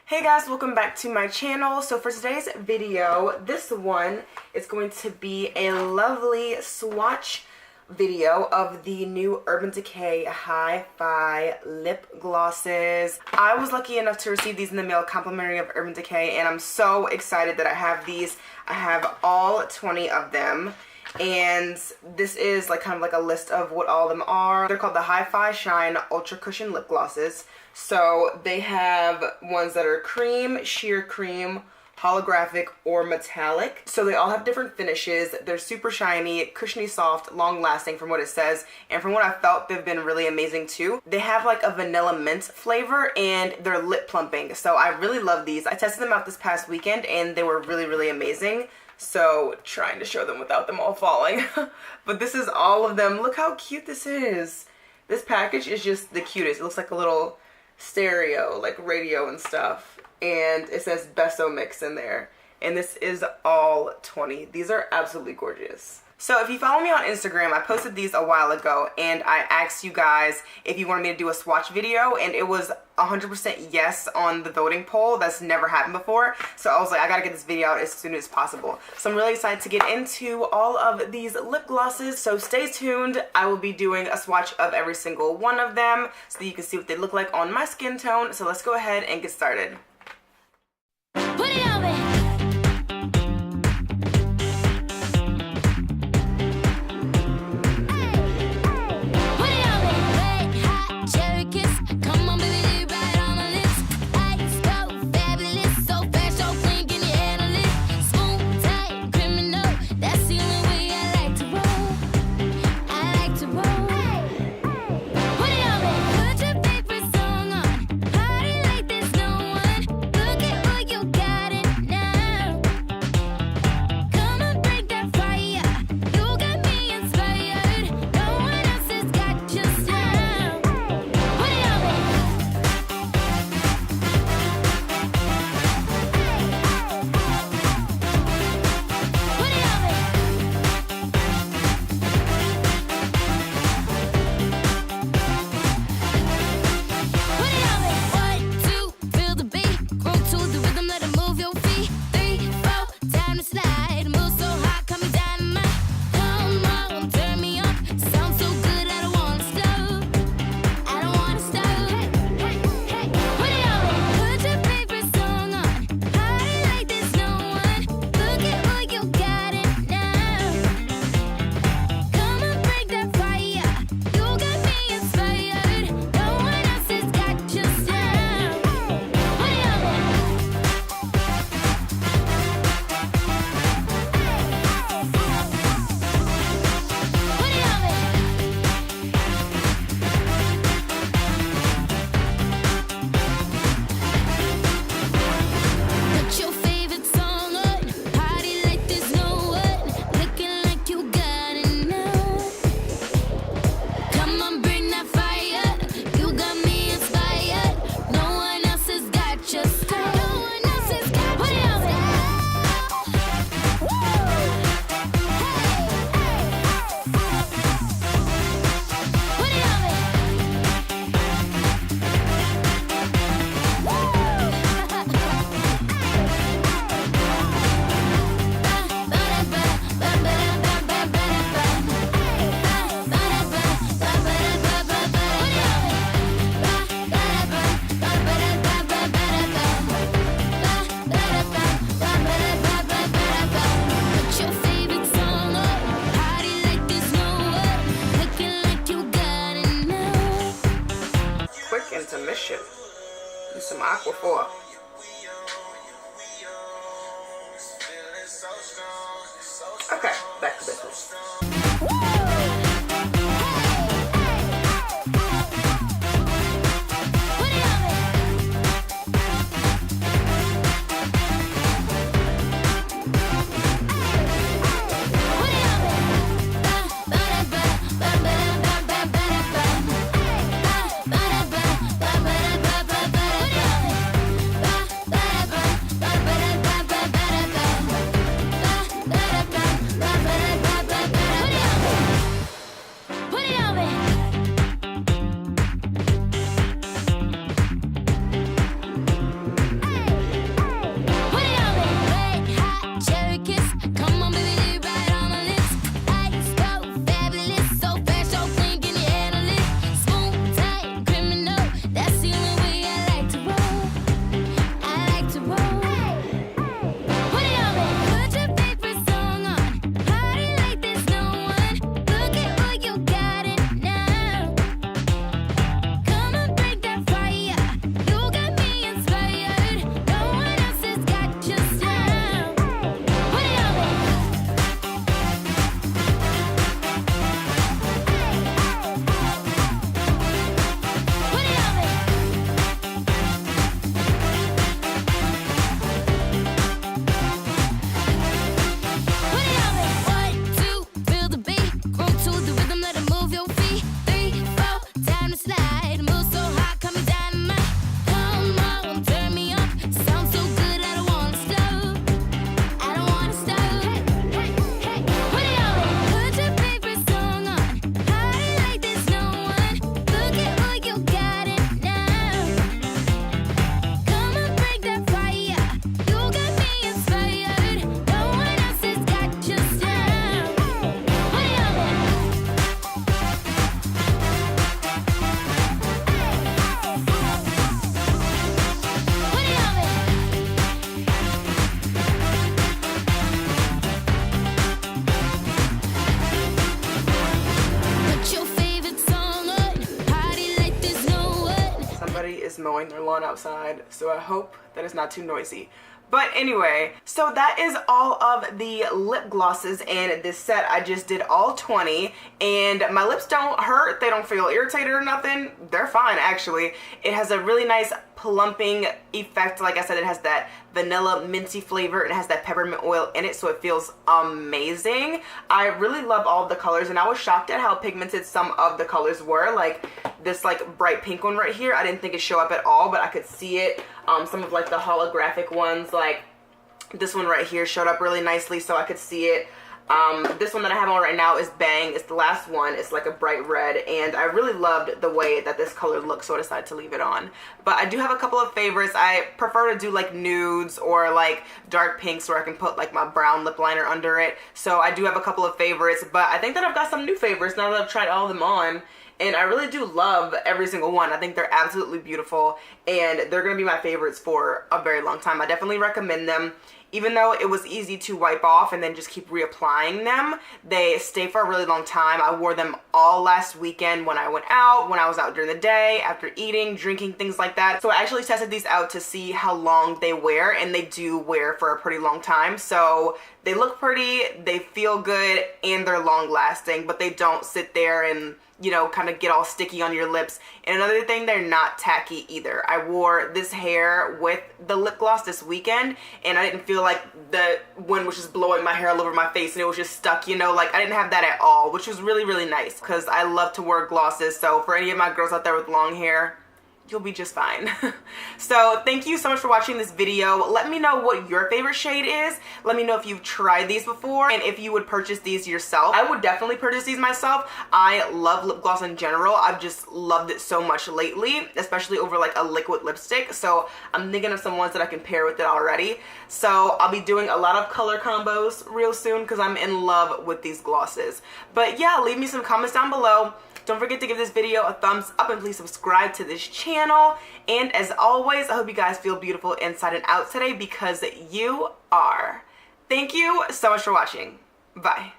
Hey guys, welcome back to my channel. So for today's video, this one is going to be a lovely swatch video of the new Urban Decay Hi-Fi lip glosses. I was lucky enough to receive these in the mail complimentary of Urban Decay, and I'm so excited that I have these. I have all 20 of them, and this is like kind of like a list of what all of them are. They're called the Hi-Fi Shine Ultra Cushion Lip Glosses. So they have ones that are cream, sheer cream, holographic, or metallic. So they all have different finishes. They're super shiny, cushiony soft, long lasting from what it says. And from what I've felt, they've been really amazing too. They have like a vanilla mint flavor and they're lip plumping. So I really love these. I tested them out this past weekend and they were really, really amazing. So trying to show them without them all falling. But this is all of them. Look how cute this is. This package is just the cutest. It looks like a little stereo, like radio and stuff, and it says Beso mix in there, and this is all 20. These are absolutely gorgeous. So if you follow me on Instagram, I posted these a while ago and I asked you guys if you wanted me to do a swatch video, and it was 100% yes on the voting poll. That's never happened before, so I was like, I gotta get this video out as soon as possible. So I'm really excited to get into all of these lip glosses, so stay tuned. I will be doing a swatch of every single one of them so that you can see what they look like on my skin tone. So let's go ahead and get started. Put it on me. Intermission. Do some Aquaphor. Okay, back to business. mowing their lawn outside, so I hope that it's not too noisy. But anyway, so that is all of the lip glosses in this set. I just did all 20, and my lips don't hurt. They don't feel irritated or nothing. They're fine, actually. It has a really nice plumping effect. Like I said, it has that vanilla minty flavor, and it has that peppermint oil in it, so it feels amazing. I really love all of the colors, and I was shocked at how pigmented some of the colors were. Like this like bright pink one right here, I didn't think it showed up at all, but I could see it. Some of like the holographic ones, like this one right here, showed up really nicely, so I could see it. This one that I have on right now is Bang. It's the last one. It's like a bright red, and I really loved the way that this color looks, so I decided to leave it on. But I do have a couple of favorites. I prefer to do like nudes or like dark pinks where I can put like my brown lip liner under it. So I do have a couple of favorites, but I think that I've got some new favorites now that I've tried all of them on. And I really do love every single one. I think they're absolutely beautiful, and they're going to be my favorites for a very long time. I definitely recommend them. Even though it was easy to wipe off and then just keep reapplying them, they stay for a really long time. I wore them all last weekend when I went out, when I was out during the day, after eating, drinking, things like that. So I actually tested these out to see how long they wear, and they do wear for a pretty long time. So they look pretty, they feel good, and they're long lasting, but they don't sit there and, you know, kind of get all sticky on your lips. And another thing, they're not tacky either. I wore this hair with the lip gloss this weekend, and I didn't feel like the wind was just blowing my hair all over my face and it was just stuck, you know, like I didn't have that at all, which was really, really nice because I love to wear glosses. So for any of my girls out there with long hair, you'll be just fine. So thank you so much for watching this video. Let me know what your favorite shade is. Let me know if you've tried these before and if you would purchase these yourself. I would definitely purchase these myself. I love lip gloss in general. I've just loved it so much lately, especially over like a liquid lipstick. So I'm thinking of some ones that I can pair with it already. So I'll be doing a lot of color combos real soon because I'm in love with these glosses. But yeah, leave me some comments down below. Don't forget to give this video a thumbs up and please subscribe to this channel. And as always, I hope you guys feel beautiful inside and out today because you are. Thank you so much for watching. Bye.